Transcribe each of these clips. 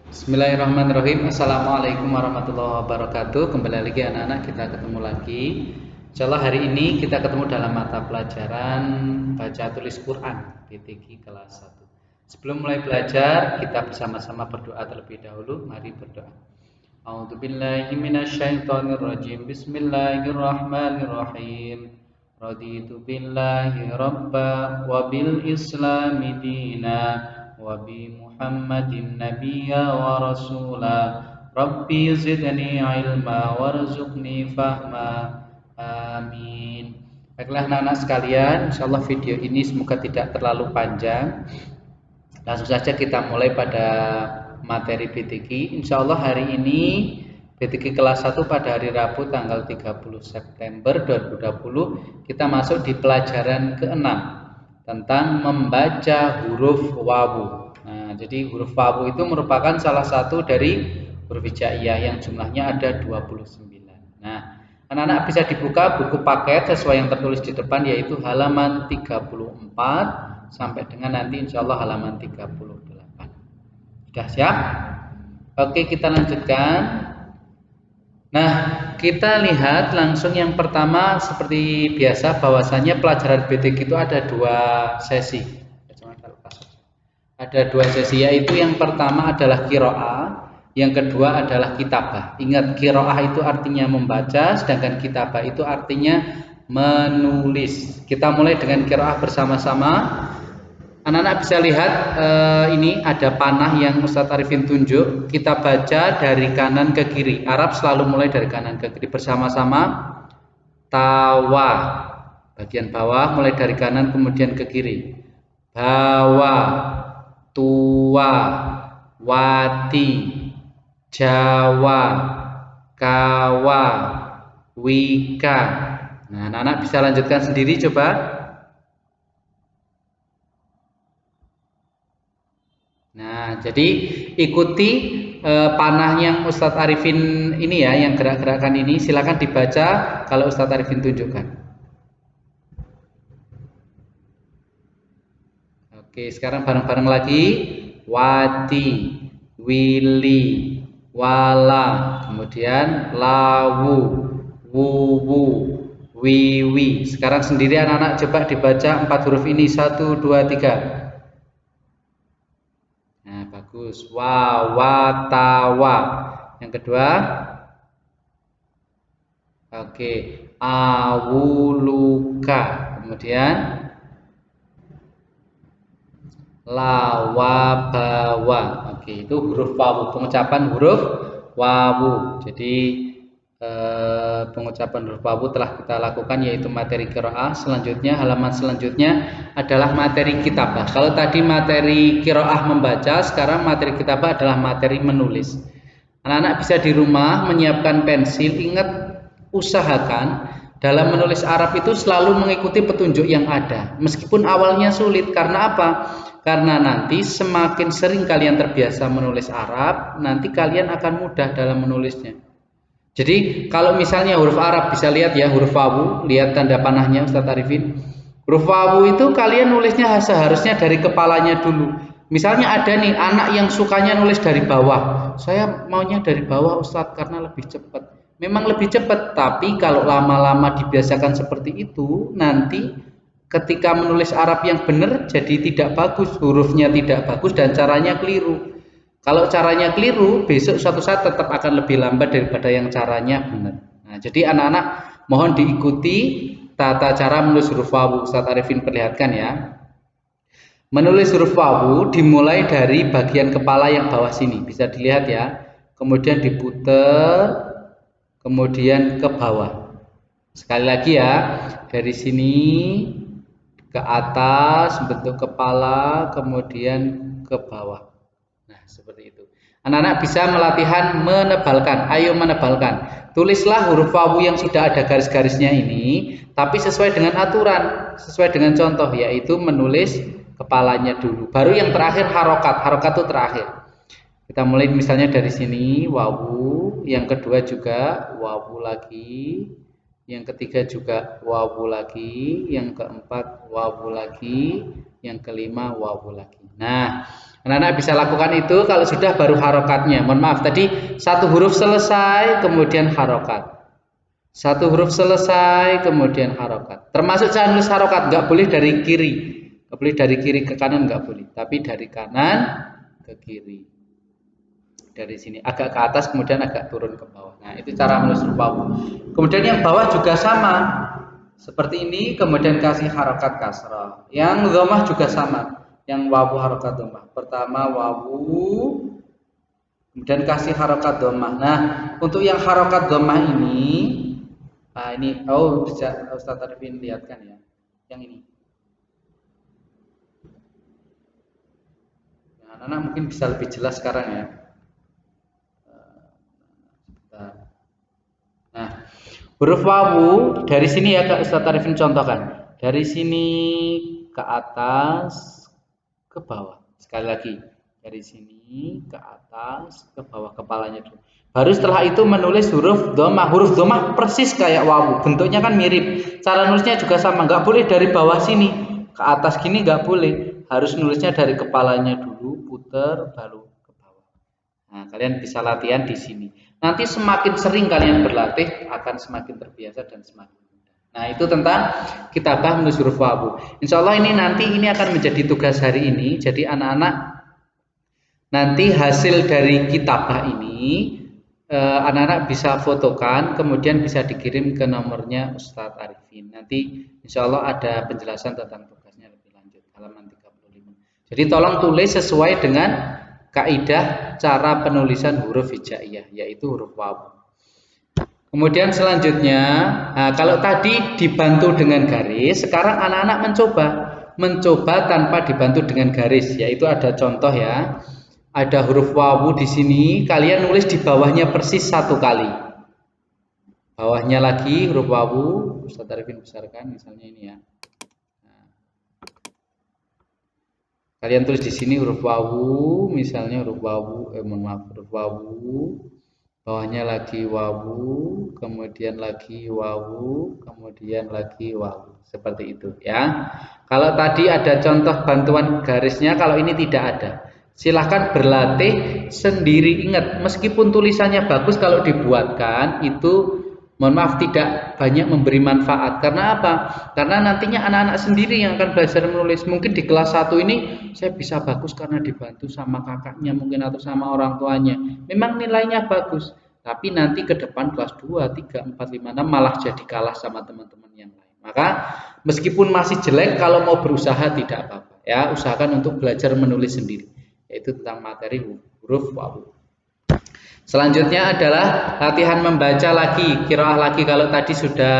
Bismillahirrahmanirrahim. Assalamualaikum warahmatullahi wabarakatuh. Kembali lagi anak-anak, kita ketemu lagi. Insyaallah hari ini kita ketemu dalam mata pelajaran baca tulis Quran PTQ kelas 1. Sebelum mulai belajar, kita bersama-sama berdoa terlebih dahulu. Mari berdoa. A'udzubillahi minasyaitonirrajim. Bismillahirrahmanirrahim. Raditu billahi rabba wa bil islami dina wa bi Muhammadin nabiyya wa rasula. Rabbi zidni ilma warzuqni fahma. Amin. Baiklah anak-anak sekalian, insyaallah video ini semoga tidak terlalu panjang. Langsung saja kita mulai pada materi BTQ. Insyaallah hari ini BTQ kelas 1 pada hari Rabu tanggal 30 September 2020 kita masuk di pelajaran ke-6 tentang membaca huruf wawu. Nah, jadi huruf wawu itu merupakan salah satu dari huruf hijaiyah yang jumlahnya ada 29. Nah, anak-anak bisa dibuka buku paket sesuai yang tertulis di depan yaitu halaman 34 sampai dengan nanti insyaallah halaman 38. Sudah siap? Oke, kita lanjutkan. Nah, kita lihat langsung yang pertama seperti biasa bahwasannya pelajaran BTQ itu ada dua sesi. Ada dua sesi yaitu yang pertama adalah qiraah, yang kedua adalah kitabah. Ingat qiraah itu artinya membaca, sedangkan kitabah itu artinya menulis. Kita mulai dengan qiraah bersama-sama. Anak-anak bisa lihat ini ada panah yang Ustadz Arifin tunjuk. Kita baca dari kanan ke kiri. Arab selalu mulai dari kanan ke kiri bersama-sama. Tawa, bagian bawah mulai dari kanan kemudian ke kiri. Bawa, tua, wati, jawa, kawa, wika. Nah, anak-anak bisa lanjutkan sendiri coba. Nah, jadi ikuti panah yang Ustadz Arifin ini ya, yang gerak-gerakan ini silakan dibaca kalau Ustadz Arifin tunjukkan. Oke, sekarang bareng-bareng lagi. Wati, wili, wala, kemudian lawu, wuwu, wiwi. Sekarang sendiri anak-anak coba dibaca 4 huruf ini. 1, 2, 3. Nah, bagus. Wa, wa, tawa. Yang kedua. Oke. Awuluka. Kemudian lawabawa. Oke, itu huruf wawu. Pengucapan huruf wawu. Jadi pengucapan huruf wawu telah kita lakukan yaitu materi qiraah. Selanjutnya halaman selanjutnya adalah materi kitabah. Kalau tadi materi qiraah membaca, sekarang materi kitabah adalah materi menulis. Anak-anak bisa di rumah menyiapkan pensil. Ingat, usahakan dalam menulis Arab itu selalu mengikuti petunjuk yang ada. Meskipun awalnya sulit, karena apa? Karena nanti semakin sering kalian terbiasa menulis Arab, nanti kalian akan mudah dalam menulisnya. Jadi kalau misalnya huruf Arab bisa lihat ya huruf wawu, lihat tanda panahnya Ustadz Arifin. Huruf wawu itu kalian nulisnya seharusnya dari kepalanya dulu. Misalnya ada nih anak yang sukanya nulis dari bawah. Saya maunya dari bawah Ustadz karena lebih cepat. Memang lebih cepat, tapi kalau lama-lama dibiasakan seperti itu, nanti ketika menulis Arab yang benar jadi tidak bagus, hurufnya tidak bagus dan caranya keliru. Kalau caranya keliru, besok suatu saat tetap akan lebih lambat daripada yang caranya benar. Nah, jadi anak-anak mohon diikuti tata cara menulis huruf wawu. Ustadz Arifin perlihatkan ya. Menulis huruf wawu dimulai dari bagian kepala yang bawah sini. Bisa dilihat ya. Kemudian diputer, kemudian ke bawah. Sekali lagi ya, dari sini ke atas bentuk kepala, kemudian ke bawah. Nah, seperti itu. Anak-anak bisa melatihan menebalkan. Ayo menebalkan. Tulislah huruf wawu yang sudah ada garis-garisnya ini, tapi sesuai dengan aturan, sesuai dengan contoh, yaitu menulis kepalanya dulu. Baru yang terakhir harokat. Harokat itu terakhir. Kita mulai misalnya dari sini, wawu. Yang kedua juga wawu lagi. Yang ketiga juga wawu lagi. Yang keempat wawu lagi. Yang kelima wawu lagi. Nah, Anak-anak bisa lakukan itu kalau sudah baru harokatnya. Mohon maaf tadi satu huruf selesai kemudian harokat. Satu huruf selesai kemudian harokat. Termasuk cara nulis harokat nggak boleh dari kiri, nggak boleh dari kiri ke kanan nggak boleh, tapi dari kanan ke kiri. Dari sini agak ke atas kemudian agak turun ke bawah. Nah itu cara menulis huruf wawu. Kemudian yang bawah juga sama. Seperti ini, kemudian kasih harokat kasrah. Yang dhammah juga sama. Yang wawu harokat dhammah. Pertama wawu, kemudian kasih harokat dhammah. Nah, untuk yang harokat dhammah ini, nah ini, bisa Ustaz Arifin lihatkan ya. Yang ini. Nah, anak-anak mungkin bisa lebih jelas sekarang ya. Nah, huruf wawu dari sini ya Kak Ustaz Arifin contohkan. Dari sini ke atas ke bawah. Sekali lagi, dari sini ke atas ke bawah kepalanya dulu. Baru setelah itu menulis huruf dhammah. Huruf dhammah persis kayak wawu, bentuknya kan mirip. Cara nulisnya juga sama, nggak boleh dari bawah sini ke atas gini nggak boleh. Harus nulisnya dari kepalanya dulu, puter baru ke bawah. Nah, kalian bisa latihan di sini. Nanti semakin sering kalian berlatih akan semakin terbiasa dan semakin mudah. Nah, itu tentang kitabah menulis huruf wawu. Insya Allah ini nanti ini akan menjadi tugas hari ini. Jadi anak-anak nanti hasil dari kitabah ini anak-anak bisa fotokan, kemudian bisa dikirim ke nomornya Ustadz Arifin. Nanti insya Allah ada penjelasan tentang tugasnya lebih lanjut halaman 35. Jadi tolong tulis sesuai dengan kaidah cara penulisan huruf hijaiyah, yaitu huruf wawu. Kemudian selanjutnya, nah kalau tadi dibantu dengan garis, sekarang anak-anak mencoba tanpa dibantu dengan garis, yaitu ada contoh ya. Ada huruf wawu di sini, kalian nulis di bawahnya persis satu kali. Bawahnya lagi huruf wawu, Ustaz Arifin besarkan misalnya ini ya. Kalian tulis di sini huruf wawu, misalnya huruf wawu, huruf wawu, bawahnya lagi wawu, kemudian lagi wawu, kemudian lagi wawu, seperti itu ya. Kalau tadi ada contoh bantuan garisnya, kalau ini tidak ada. Silahkan berlatih sendiri. Ingat, meskipun tulisannya bagus kalau dibuatkan itu mohon maaf tidak banyak memberi manfaat. Karena apa? Karena nantinya anak-anak sendiri yang akan belajar menulis. Mungkin di kelas 1 ini saya bisa bagus karena dibantu sama kakaknya mungkin atau sama orang tuanya. Memang nilainya bagus, tapi nanti ke depan kelas 2, 3, 4, 5, 6 malah jadi kalah sama teman-teman yang lain. Maka meskipun masih jelek kalau mau berusaha tidak apa-apa ya, usahakan untuk belajar menulis sendiri, yaitu tentang materi huruf wawu. Selanjutnya adalah latihan membaca lagi, qiraah lagi. Kalau tadi sudah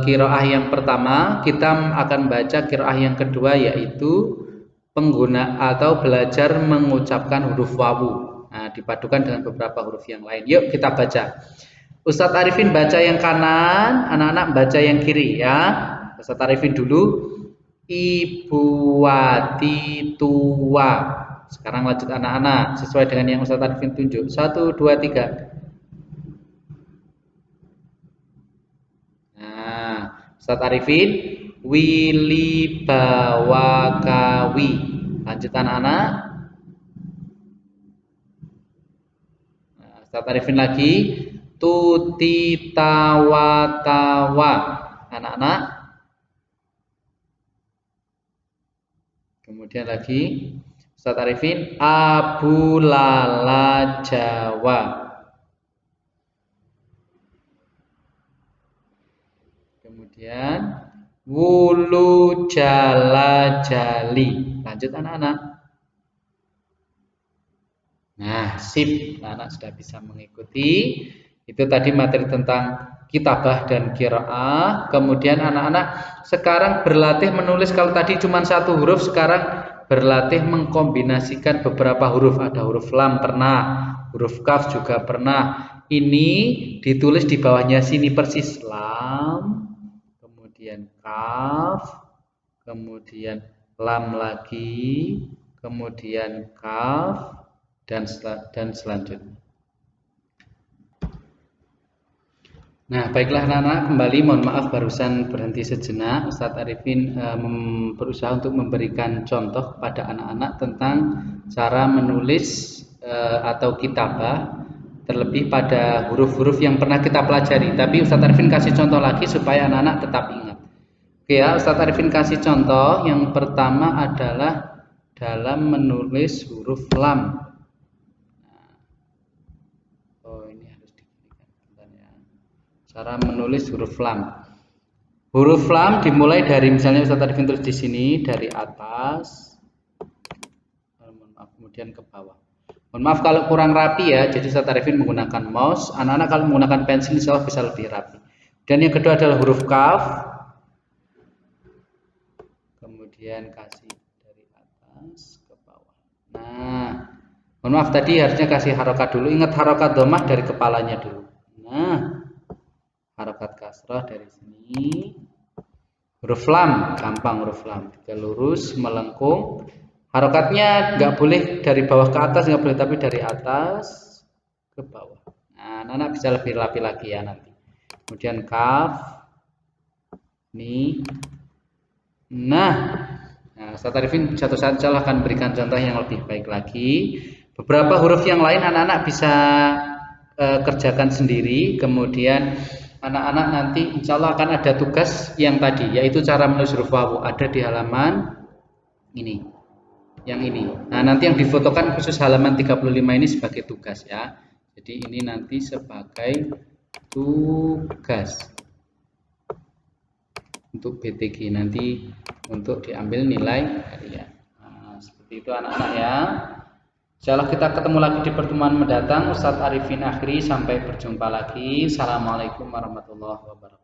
qiraah yang pertama, kita akan baca qiraah yang kedua, yaitu pengguna atau belajar mengucapkan huruf wawu. Nah, dipadukan dengan beberapa huruf yang lain. Yuk kita baca. Ustadz Arifin baca yang kanan, anak-anak baca yang kiri ya. Ustadz Arifin dulu. Ibu Wati tua. Sekarang lanjut anak-anak sesuai dengan yang Ustadz Arifin tunjuk. 1, 2, 3. Nah, Ustadz Arifin Willy Bawakawi. Lanjut anak-anak. Nah, Ustadz Arifin lagi Tuti Tawa-tawa. Anak-anak. Kemudian lagi Ustadz Arifin Abu Lala Jawa. Kemudian Wulu Jala Jali. Lanjut anak-anak. Nah, sip. Anak-anak sudah bisa mengikuti. Itu tadi materi tentang kitabah dan qiraah. Kemudian anak-anak sekarang berlatih menulis. Kalau tadi cuma satu huruf, sekarang berlatih mengkombinasikan beberapa huruf. Ada huruf lam pernah, huruf kaf juga pernah. Ini ditulis di bawahnya sini persis lam, kemudian kaf, kemudian lam lagi, kemudian kaf, dan selanjutnya. Nah, baiklah anak-anak, kembali mohon maaf barusan berhenti sejenak. Ustadz Arifin berusaha untuk memberikan contoh kepada anak-anak tentang cara menulis atau kitabah, terlebih pada huruf-huruf yang pernah kita pelajari. Tapi Ustadz Arifin kasih contoh lagi supaya anak-anak tetap ingat. Oke ya, Ustadz Arifin kasih contoh. Yang pertama adalah dalam menulis huruf lam. Cara menulis huruf lam. Huruf lam dimulai dari misalnya Ustadz Arifin tulis di sini dari atas, kemudian ke bawah. Mohon maaf kalau kurang rapi ya, jadi Ustadz Arifin menggunakan mouse. Anak-anak kalau menggunakan pensil insya Allah bisa lebih rapi. Dan yang kedua adalah huruf kaf. Kemudian kasih dari atas ke bawah. Nah, mohon maaf tadi harusnya kasih harokat dulu. Ingat harokat domah dari kepalanya dulu. Nah, harokat kasrah dari sini. Huruf lam, gampang huruf lam. Tiga lurus, melengkung. Harokatnya nggak boleh dari bawah ke atas, nggak boleh, tapi dari atas ke bawah. Nah, anak-anak bisa lebih rapi lagi ya nanti. Kemudian kaf. Ini. Nah, Ustadz Arifin satu saat insya Allah akan berikan contoh yang lebih baik lagi. Beberapa huruf yang lain anak-anak bisa kerjakan sendiri. Kemudian anak-anak nanti insya Allah akan ada tugas yang tadi, yaitu cara menulis huruf wawu, ada di halaman ini, yang ini. Nah, nanti yang difotokan khusus halaman 35 ini sebagai tugas ya. Jadi ini nanti sebagai tugas untuk BTG nanti untuk diambil nilai harian. Nah, seperti itu anak-anak ya. Insyaallah kita ketemu lagi di pertemuan mendatang. Ustadz Arifin akhiri, sampai berjumpa lagi. Assalamualaikum warahmatullahi wabarakatuh.